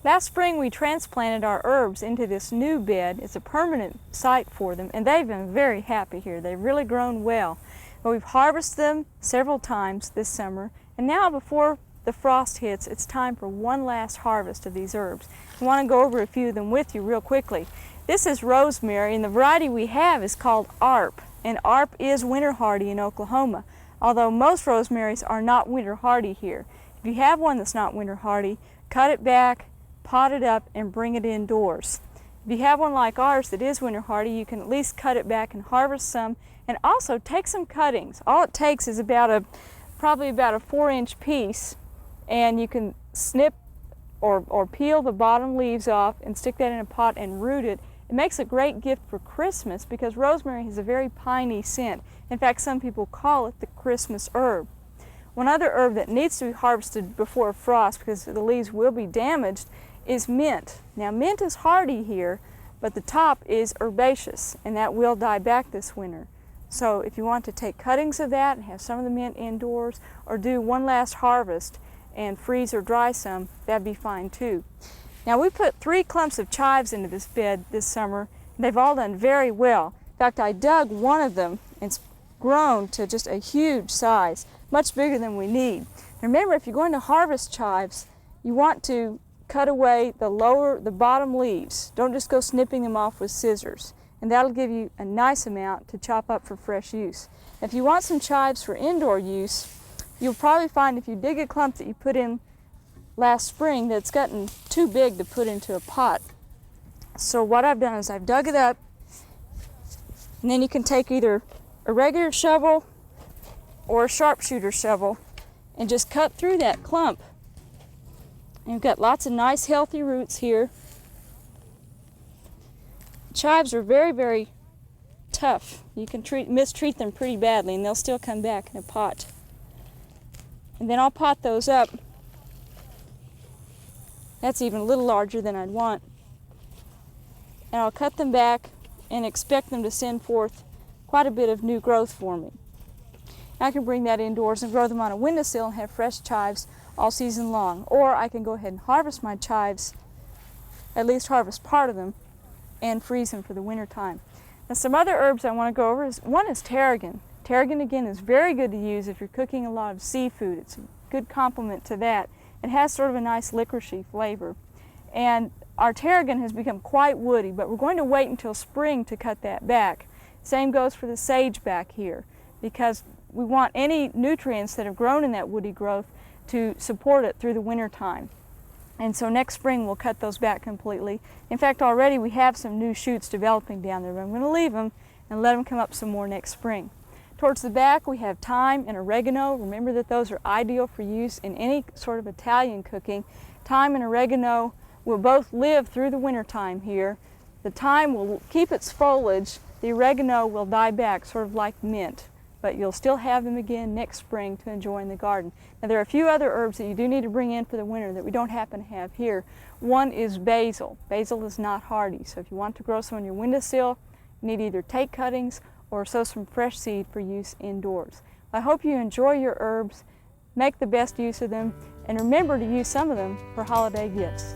Last spring we transplanted our herbs into this new bed. It's a permanent site for them, and they've been very happy here. They've really grown well. But we've harvested them several times this summer, and now before the frost hits, it's time for one last harvest of these herbs. I want to go over a few of them with you real quickly. This is rosemary, and the variety we have is called ARP, and ARP is winter hardy in Oklahoma, although most rosemaries are not winter hardy here. If you have one that's not winter hardy, cut it back, pot it up, and bring it indoors. If you have one like ours that is winter hardy, you can at least cut it back and harvest some, and also take some cuttings. All it takes is probably about a 4-inch piece, and you can snip or peel the bottom leaves off and stick that in a pot and root it. It makes a great gift for Christmas because rosemary has a very piney scent. In fact, some people call it the Christmas herb. One other herb that needs to be harvested before frost because the leaves will be damaged is mint. Now, mint is hardy here, but the top is herbaceous, and that will die back this winter. So if you want to take cuttings of that and have some of the mint indoors, or do one last harvest and freeze or dry some, that'd be fine too. Now, we put 3 clumps of chives into this bed this summer. They've all done very well. In fact, I dug one of them and it's grown to just a huge size, much bigger than we need. Remember, if you're going to harvest chives, you want to cut away the bottom leaves. Don't just go snipping them off with scissors. And that'll give you a nice amount to chop up for fresh use. If you want some chives for indoor use, you'll probably find if you dig a clump that you put in last spring that's gotten too big to put into a pot. So what I've done is I've dug it up, and then you can take either a regular shovel or a sharpshooter shovel and just cut through that clump. And you've got lots of nice healthy roots here. Chives are very, very tough. You can mistreat them pretty badly and they'll still come back in a pot. And then I'll pot those up. That's even a little larger than I'd want. And I'll cut them back and expect them to send forth quite a bit of new growth for me. I can bring that indoors and grow them on a windowsill and have fresh chives all season long. Or I can go ahead and harvest my chives, at least harvest part of them, and freeze them for the winter time. Now, some other herbs I want to go over one is tarragon. Tarragon, again, is very good to use if you're cooking a lot of seafood. It's a good complement to that. It has sort of a nice licoricey flavor. And our tarragon has become quite woody, but we're going to wait until spring to cut that back. Same goes for the sage back here, because we want any nutrients that have grown in that woody growth to support it through the winter time. And so next spring we'll cut those back completely. In fact, already we have some new shoots developing down there, but I'm going to leave them and let them come up some more next spring. Towards the back we have thyme and oregano. Remember that those are ideal for use in any sort of Italian cooking. Thyme and oregano will both live through the winter time here. The thyme will keep its foliage. The oregano will die back, sort of like mint, but you'll still have them again next spring to enjoy in the garden. Now, there are a few other herbs that you do need to bring in for the winter that we don't happen to have here. One is basil. Basil is not hardy, so if you want to grow some on your windowsill, you need to either take cuttings or sow some fresh seed for use indoors. I hope you enjoy your herbs, make the best use of them, and remember to use some of them for holiday gifts.